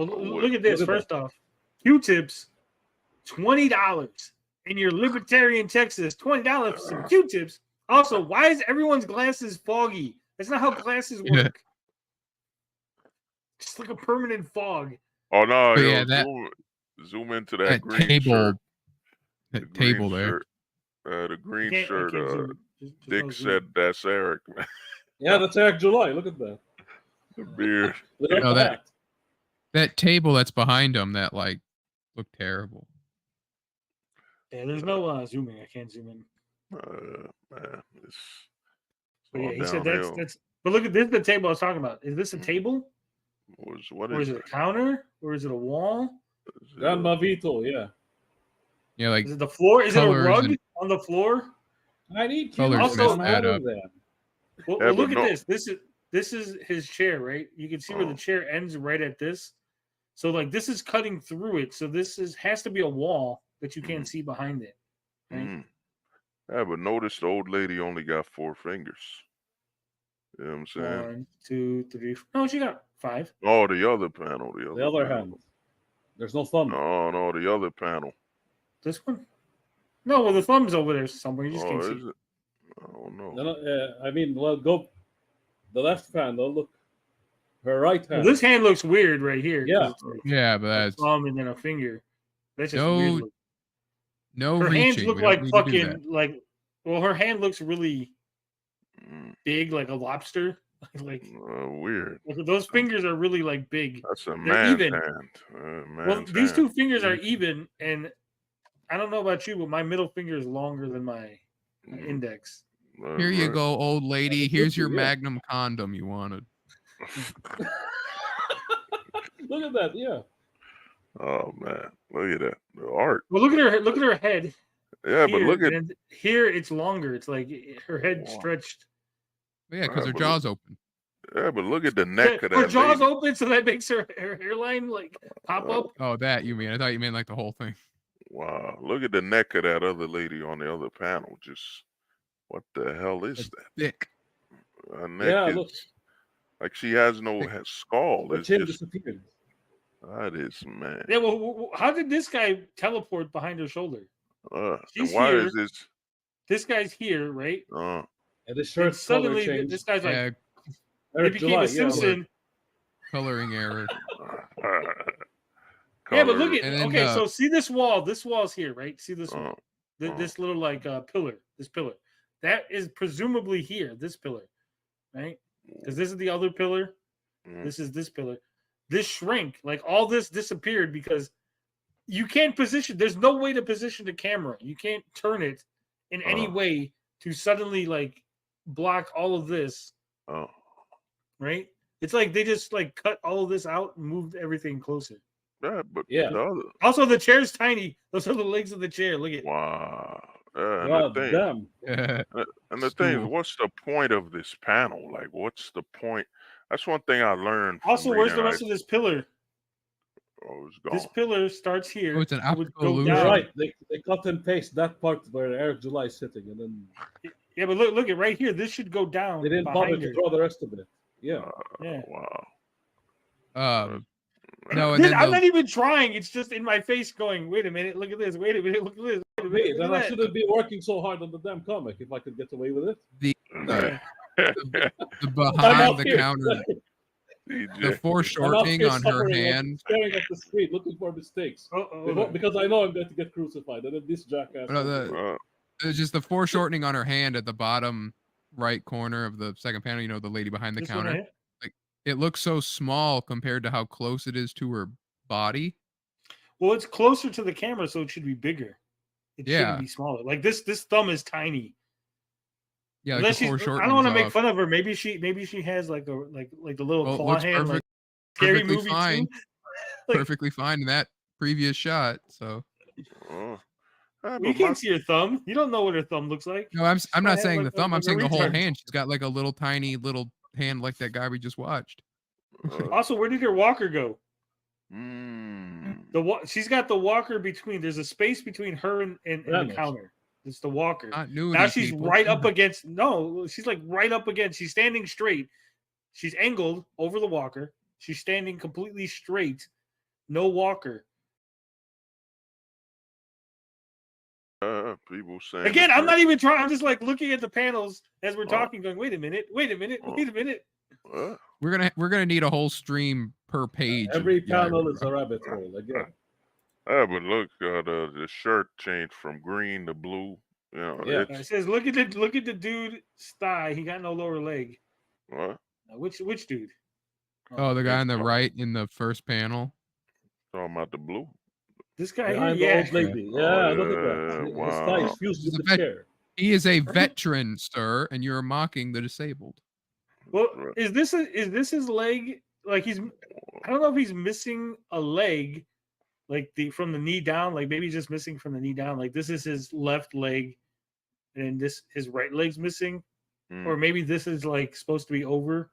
Well, look at this. First off, Q-tips, $20 in your libertarian Texas. $20 for some Q-tips. Also, why is everyone's glasses foggy? That's not how glasses work. Yeah. It's like a permanent fog. Oh no! But Yo, yeah, zoom into that green table, shirt. that table there. The green I shirt. can't zoom. Dick no said that's Eric. Man. Yeah, that's Eric July. Look at that. The beard. No, that table that's behind him that like looked terrible. Yeah, there's no zooming. I can't zoom in. Man, it's But yeah, he downhill. said that's. But look at this. The table I was talking about. Is this a table? What or is it a counter? Or is it a wall? Grandma Vito, yeah. Yeah, like is it the floor? Is it a rug on the floor? I need colors also add up. Well, look at this. This is his chair, right? You can see where the chair ends right at this. So like this is cutting through it. So this has to be a wall that you can't see behind it. Right? Yeah, but notice the old lady only got 4 fingers. You know what I'm saying? 1, 2, 3. No, she got 5. Oh, the other panel. The other hand. There's no thumb. No, the other panel. This one? No, well, the thumb's over there somewhere. You just can't see. It? I don't know. No, I mean, well, go the left hand. Though, look, her right hand. Well, this hand looks weird right here. Yeah, yeah, but that's thumb and then a finger. That's just weird. No, her reaching. hands look like fucking like. Well, her hand looks really big, like a lobster. Like weird. Like, those fingers are really like big. That's a man's hand. Well, these 2 fingers are even, and I don't know about you, but my middle finger is longer than my index. Here you go, old lady. Here's your Magnum condom you wanted. Look at that, yeah. Oh man, look at that. The art. Well, look at her head. Yeah, here, but look at here. It's longer. It's like her head stretched. Yeah, because her jaw's open. Yeah, but look at the neck of that. Her jaw's open, so that makes her hairline like pop up. Oh, that you mean? I thought you meant like the whole thing. Wow, look at the neck of that other lady on the other panel. Just what the hell is that? Thick. Her neck is like she has no skull. The chin disappeared. That is man. Yeah, well, how did this guy teleport behind her shoulder? And why is this? This guy's here, right? And this shirt suddenly changed. this guy's like, Eric he became July, a Simpson. Coloring error. Yeah, but look at so see this wall. This wall's here, right? See this wall? This little like pillar. This pillar that is presumably here. This pillar, right? Because this is the other pillar. This is this pillar. This shrink, like all this disappeared because you can't position. There's no way to position the camera. You can't turn it in any way to suddenly like block all of this. Right? It's like they just like cut all of this out and moved everything closer. Yeah, but also the chair's tiny. Those are the legs of the chair. Look at wow. And the thing is, what's the point of this panel? Like, what's the point? That's one thing I learned. Also, where's the rest of this pillar? Oh, it's gone. This pillar starts here. Oh, it's an optical illusion. You're right. They cut and paste that part where Eric July is sitting, and then yeah, but look at right here. This should go down. They didn't bother to draw the rest of it. Yeah. Wow. No, and I'm not even trying. It's just in my face going, wait a minute, look at this. Wait a minute, look at this. Wait a minute, then I shouldn't be working so hard on the damn comic if I could get away with it. The behind the counter. The foreshortening on her hand. Staring at the screen, looking for mistakes. Because I know I'm going to get crucified. And then this jackass. It's just the foreshortening on her hand at the bottom right corner of the second panel. You know, the lady behind the counter. Right? Like it looks so small compared to how close it is to her body. Well, it's closer to the camera, so it should be bigger. It shouldn't be smaller. Like this thumb is tiny. Yeah, like I don't want to make fun of her. Maybe she has like the little claw hand. Like scary movie fine. Like, perfectly fine in that previous shot. So you can't see her thumb. You don't know what her thumb looks like. No, I'm not saying the thumb. I'm saying the whole hand. She's got like a little tiny little hand like that guy we just watched. Also, where did her walker go? She's got the walker between. There's a space between her and the counter. It's the walker. Now she's right up against. No, she's like right up against. She's standing straight. She's angled over the walker. She's standing completely straight. no walker. People saying Again, I'm not even trying. I'm just like looking at the panels as we're talking, going, wait a minute. What? We're gonna need a whole stream per page. Every panel is a rabbit hole again. But look, the shirt changed from green to blue. You know, it says, look at the dude's thigh. He got no lower leg. What? Which dude? Oh, the guy on the right in the first panel. Talking about the blue. This guy behind here, the old lady. Yeah, look at that. Wow. His thigh is fused with the chair. He is a veteran, sir, and you're mocking the disabled. Well, is this his leg? Like I don't know if he's missing a leg, like from the knee down. Like maybe he's just missing from the knee down. Like this is his left leg, and his right leg's missing, or maybe this is like supposed to be over.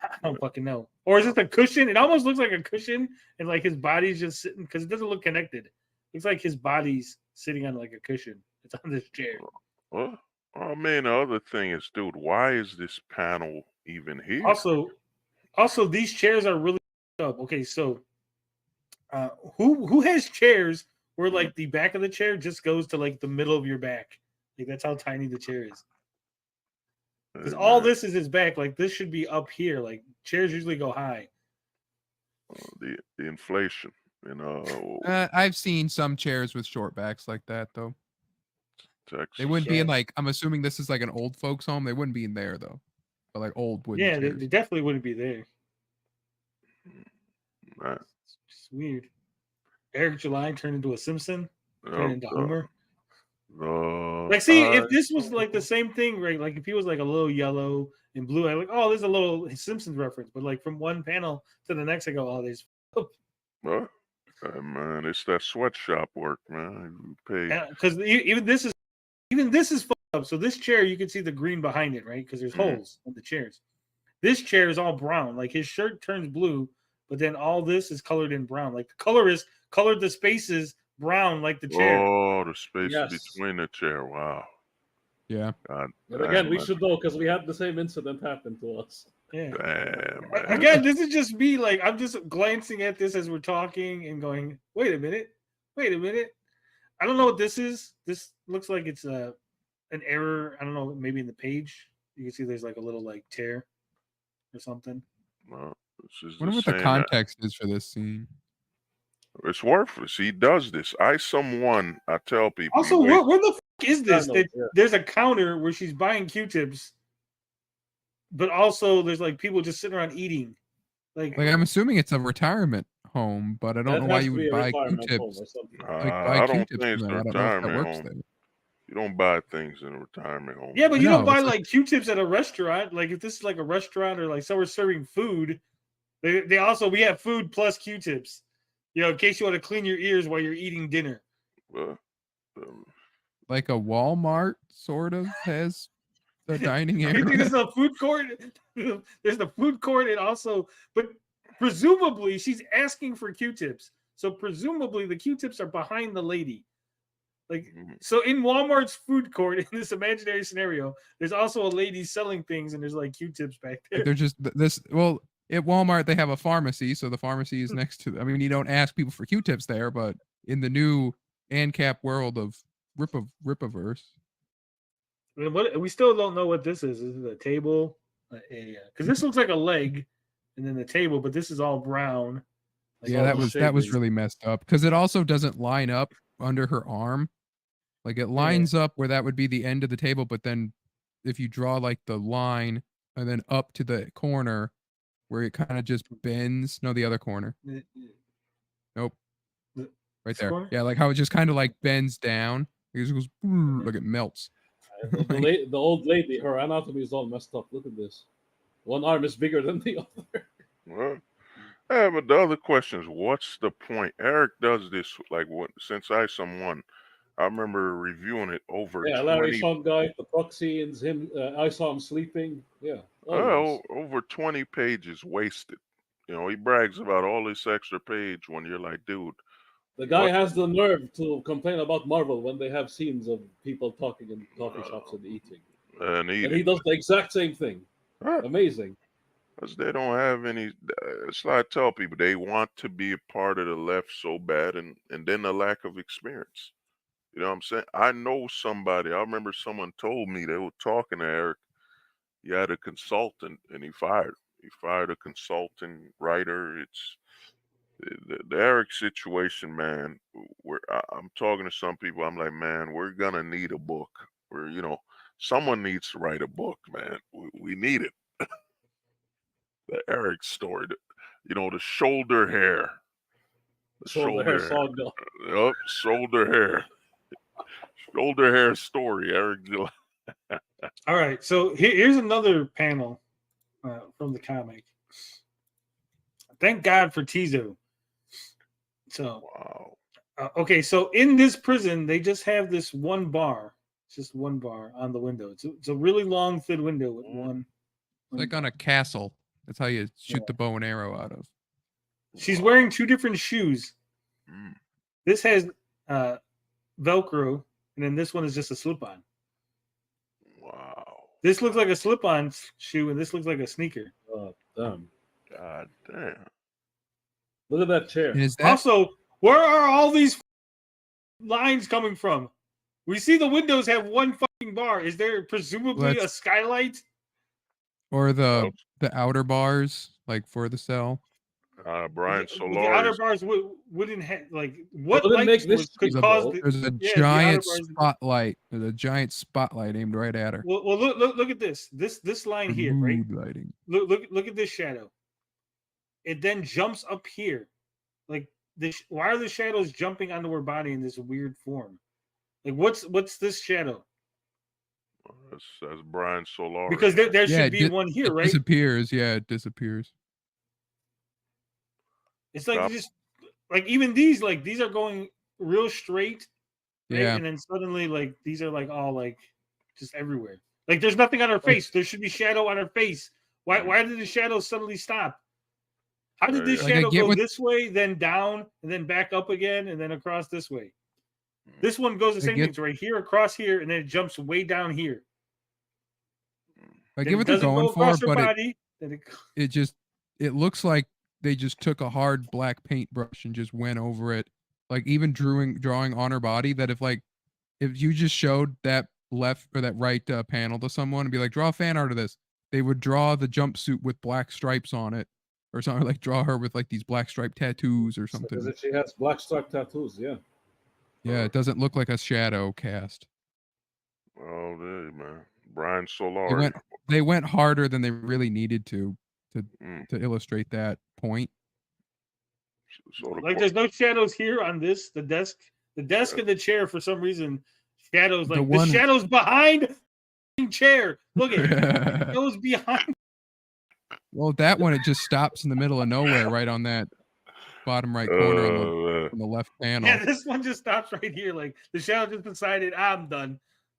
I don't fucking know. Or is this a cushion? It almost looks like a cushion, and like his body's just sitting because it doesn't look connected. Looks like his body's sitting on like a cushion. It's on this chair. What? Oh man, the other thing is, dude, why is this panel even here? Also, these chairs are really up. Okay, so who has chairs where like the back of the chair just goes to like the middle of your back? Like that's how tiny the chair is. Because all this is his back. Like this should be up here. Like chairs usually go high. The inflation, you know. I've seen some chairs with short backs like that though. Texas, they wouldn't be in like. I'm assuming this is like an old folks' home. They wouldn't be in there though. But like old wooden chairs. They definitely wouldn't be there. Right. It's weird. Eric July turned into a Simpson. Turned into Homer. Like, see, if this was like the same thing, right? Like, if he was like a little yellow and blue, I'm like, oh, there's a little Simpsons reference. But like from one panel to the next, I go, oh, there's. Man, it's that sweatshop work, man. Because even this is fucked up. So this chair, you can see the green behind it, right? Because there's holes in the chairs. This chair is all brown. Like his shirt turns blue, but then all this is colored in brown. Like the colorist colored the spaces brown, like the chair. Oh, the space between the chair. Wow. Yeah. God, but again, we should know because we had the same incident happen to us. Yeah. Damn, again, this is just me. Like I'm just glancing at this as we're talking and going, wait a minute. I don't know what this is. This looks like it's an error. I don't know, maybe in the page. You can see there's like a little like tear or something. Well, I wonder what the context is for this scene. It's worthless. He does this. I tell people. Also, where the fuck is this? There's a counter where she's buying Q-tips, but also there's like people just sitting around eating. Like I'm assuming it's a retirement home, but I don't know why you would buy Q-tips. I don't think it's a retirement home. You don't buy things in a retirement home. Yeah, but you don't buy like Q-tips at a restaurant. Like if this is like a restaurant or like somewhere serving food, we have food plus Q-tips. You know, in case you want to clean your ears while you're eating dinner. Like a Walmart sort of has the dining area. You think there's a food court? There's the food court and also, but presumably she's asking for Q-tips. So presumably the Q-tips are behind the lady. Like, so in Walmart's food court, in this imaginary scenario, there's also a lady selling things and there's like Q-tips back there. They're just at Walmart, they have a pharmacy, so the pharmacy is next to. I mean, you don't ask people for Q-tips there, but in the new ANCAP world of Rippaverse, we still don't know what this is. Is it a table? Because this looks like a leg, and then the table, but this is all brown. Like that was really messed up because it also doesn't line up under her arm. Like it lines up where that would be the end of the table, but then if you draw like the line and then up to the corner. Where it kind of just bends. No, the other corner. Nope. Right there. Corner? Yeah, like how it just kind of like bends down. It just goes, like it melts. The old lady, her anatomy is all messed up. Look at this. One arm is bigger than the other. Well, yeah, but the other question is, what's the point? Eric does this since I I remember reviewing it over. Yeah, Larry Sean guy, the proxy and him. I saw him sleeping. Yeah. Over 20 pages wasted. You know, he brags about all this extra page when you're like, dude. The guy has the nerve to complain about Marvel when they have scenes of people talking in coffee shops and eating. And he does the exact same thing. Amazing. Because they don't have any. It's like I tell people, they want to be a part of the left so bad, and then the lack of experience. You know what I'm saying? I know somebody. I remember someone told me they were talking to Eric. He had a consultant, and he fired. He fired a consulting writer. It's the Eric situation, man. Where I'm talking to some people, I'm like, man, we're gonna need a book. Where someone needs to write a book, man. We need it. The Eric story, the shoulder hair, the Shoulder hair saga. Yep, shoulder hair story, Eric July. All right, so here's another panel from the comic. Thank God for Tizo. So, wow. Okay, so in this prison, they just have this one bar. It's just one bar on the window. It's a really long, thin window with one. It's like on a castle. That's how you shoot the bow and arrow out of. She's wearing two different shoes. This has Velcro, and then this one is just a slip-on. Wow. This looks like a slip-on shoe, and this looks like a sneaker. Oh, damn. God damn. Look at that chair. Also, where are all these lines coming from? We see the windows have one fucking bar. Is there presumably a skylight? Or the outer bars, like for the cell. Brian Solar. The outer bars wouldn't have what lights could cause. There's a giant spotlight. There's a giant spotlight aimed right at her. Well, look at this. This line here, right? Lighting. Look at this shadow. It then jumps up here, like this. Why are the shadows jumping onto her body in this weird form? Like what's this shadow? That's Brian Solar. Because there should be one here, right? Disappears. Yeah, it disappears. It's like just like even these are going real straight, right? Yeah, and then suddenly these are all just everywhere. Like there's nothing on her face. There should be shadow on her face. Why did the shadow suddenly stop? How did this shadow go this way, then down, and then back up again, and then across this way? This one goes the same thing. It's right here, across here, and then it jumps way down here. I get what they're going for, but it looks like they just took a hard black paintbrush and just went over it. Like even drawing on her body, that if you just showed that left or that right panel to someone and be like, draw a fan art of this, they would draw the jumpsuit with black stripes on it or something, like draw her with these black stripe tattoos or something. Because she has black stripe tattoos, yeah. Yeah, it doesn't look like a shadow cast. Oh, man. Brian Solar. They went harder than they really needed to illustrate that point. There's no shadows here on the desk and the chair for some reason. Shadows the shadows behind the chair. Look at it. It goes behind. Well, that one it just stops in the middle of nowhere, right on that bottom right corner on the left panel. Yeah, this one just stops right here. Like the shadow just decided, I'm done.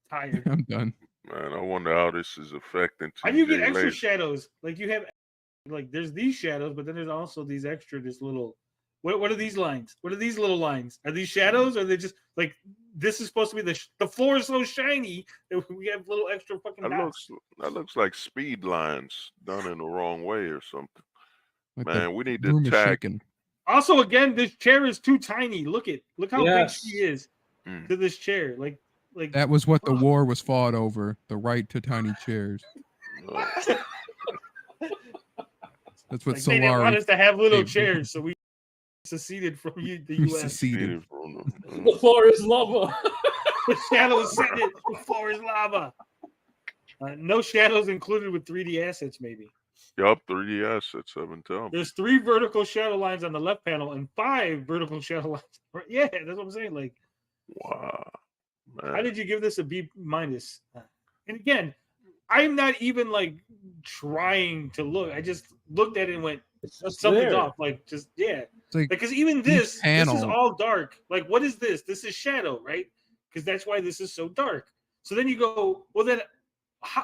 Tired. I'm done. Man, I wonder how this is affecting. How do you get extra shadows? You have there's these shadows, but then there's also these extra little. What are these lines? What are these little lines? Are these shadows? Or are they just this is supposed to be the floor is so shiny that we have little extra fucking dots. That looks like speed lines done in the wrong way or something. Man, we need to tag. Also, again, this chair is too tiny. Look how big she is to this chair. Like that was what the war was fought over, the right to tiny chairs. That's what they didn't want us to have little chairs, so we seceded from the U.S. Seceded. The floor is lava. The shadows said it. The floor is lava. No shadows included with 3D assets, maybe. Yup, 3D assets. I've been telling. There's 3 vertical shadow lines on the left panel and 5 vertical shadow lines. Yeah, that's what I'm saying. Wow. Man. How did you give this a B-? And again, I'm not even trying to look. I just looked at it and went, something's off. Because even this is all dark. What is this? This is shadow, right? Because that's why this is so dark. So then you go, well, then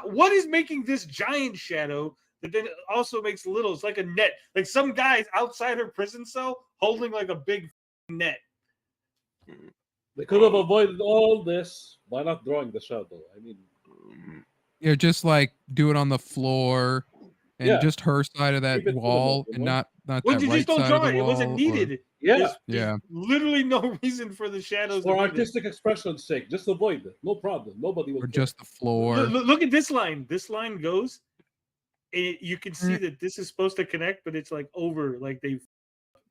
what is making this giant shadow that then also makes little? It's like a net. Like some guys outside her prison cell holding a big net. They could have avoided all this by not drawing the shadow. I mean, just do it on the floor, and just her side of that wall, and not well, that you right just don't side draw of the it. It wall. wasn't needed. Yeah. There's literally no reason for the shadows. For artistic expression's sake, just avoid it. No problem. Nobody will. Or just the floor. Look at this line. This line goes. You can see that this is supposed to connect, but it's like over. Like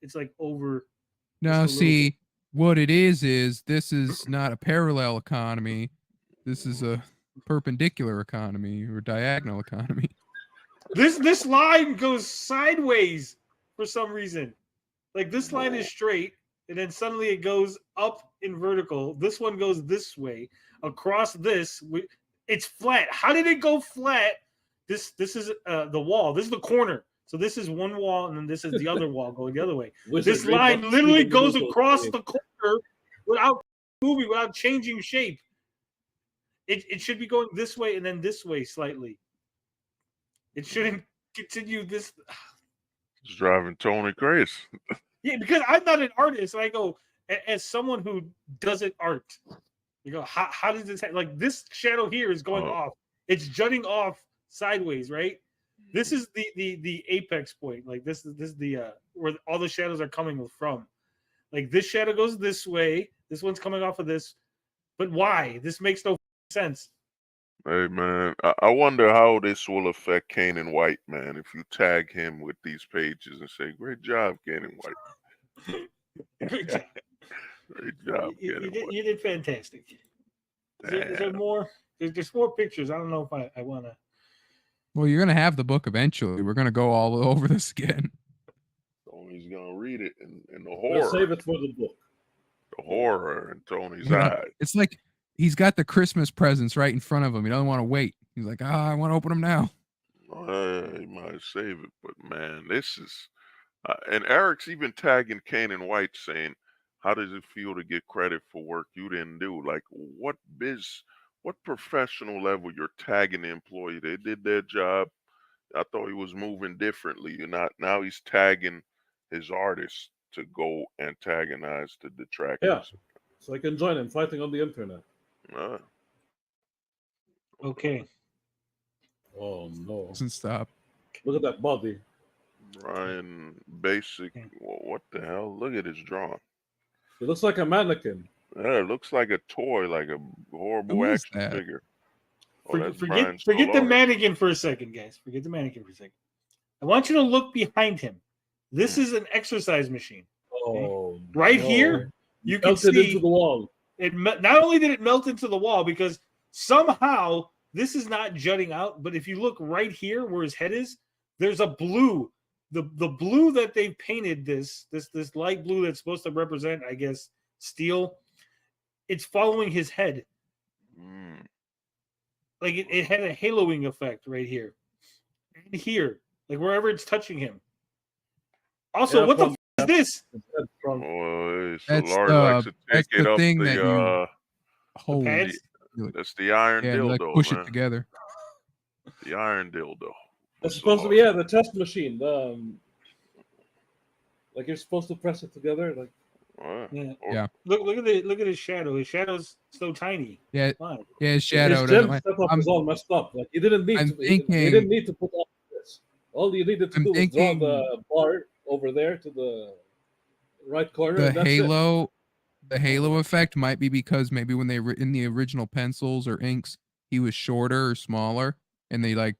it's like over. Now, see, what it is this is not a parallel economy. This is a perpendicular economy or diagonal economy. This line goes sideways for some reason. Like this line is straight, and then suddenly it goes up in vertical. This one goes this way. Across this, it's flat. How did it go flat? This is the wall. This is the corner. So this is one wall, and then this is the other wall going the other way. This line literally goes across the corner without moving, without changing shape. It should be going this way and then this way slightly. It shouldn't continue this. It's driving Tony crazy. Yeah, because I'm not an artist. And I go, as someone who doesn't art, you go, how does this like this shadow here is going off? It's jutting off sideways, right? This is the apex point. Like this is the where all the shadows are coming from. Like this shadow goes this way. This one's coming off of this. But why? This makes no sense. Hey man, I wonder how this will affect Kanan White, man. If you tag him with these pages and say, "Great job, Kanan White." Great job. Great job, you did fantastic. Is there more? There's more pictures. I don't know if I want to. Well, you're gonna have the book eventually. We're gonna go all over this again. Tony's gonna read it in the horror. We'll save it for the book. The horror in Tony's eyes. It's like he's got the Christmas presents right in front of him. He doesn't want to wait. He's like, I want to open them now. He might save it, but man, this is. And Eric's even tagging Kanan White, saying, "How does it feel to get credit for work you didn't do? Like, what professional level you're tagging the employee? They did their job. I thought he was moving differently. Now he's tagging his artist to go antagonize the detractors." Yeah, so I can join him fighting on the internet. Okay. Oh no! Doesn't stop. Look at that body. Brian Basic. What the hell? Look at his drawing. It looks like a mannequin. Yeah, it looks like a toy, like a horrible action figure. Forget the mannequin for a second, guys. Forget the mannequin for a second. I want you to look behind him. This is an exercise machine. Oh, right here, you can see into the wall. Not only did it melt into the wall, because somehow this is not jutting out, but if you look right here where his head is, there's a blue. The blue that they painted this light blue that's supposed to represent, I guess, steel. It's following his head. Like it had a haloing effect right here. And here. Like wherever it's touching him. Also, what the f is this? Oh, Solar likes to take it up thing that you hold. That's the iron dildo, like push man. It together. The iron dildo. It's supposed to be the test machine. Like you're supposed to press it together, like. Yeah. Look at his shadow. His shadow's so tiny. Yeah. Yeah, his shadow. His gem setup is all messed up. Like you didn't need to. You didn't need to put all this. All you needed to do was draw the bar over there to the right corner. The halo effect might be because maybe when they were in the original pencils or inks, he was shorter or smaller, and they like,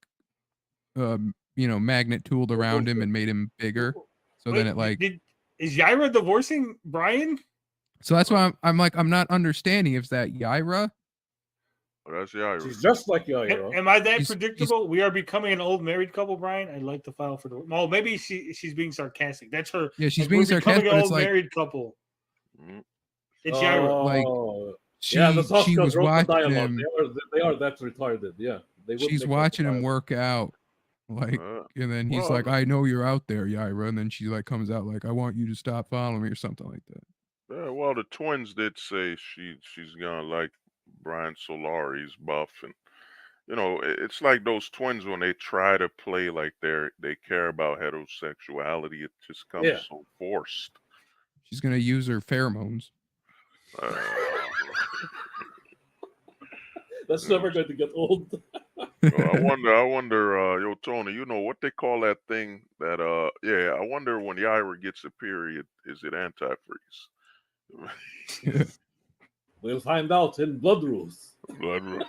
magnet tooled around him and made him bigger. So then it like. Is Yaira divorcing Brian? So that's why I'm like, I'm not understanding. Is that Yaira? Oh, that's Yaira. She's just like Yaira. Am I that predictable? We are becoming an old married couple, Brian. I'd like to file for divorce. Oh, maybe she's being sarcastic. That's her. Yeah, she's being sarcastic. An old married couple. It's Yaira. Like she was watching him. They are that retarded. Yeah, she's watching him work out. Like, and then he's like, "I know you're out there, Yaira," and then she like comes out like, "I want you to stop following me" or something like that. Yeah, well, the twins did say she's gonna like Brian Solari's buff, and it's like those twins when they try to play like they care about heterosexuality, it just comes so forced. She's gonna use her pheromones. That's never going to get old. I wonder, yo, Tony, you know what they call that thing that, yeah, I wonder when Yaira gets a period, is it antifreeze? We'll find out in Blood Rules. Blood Rules.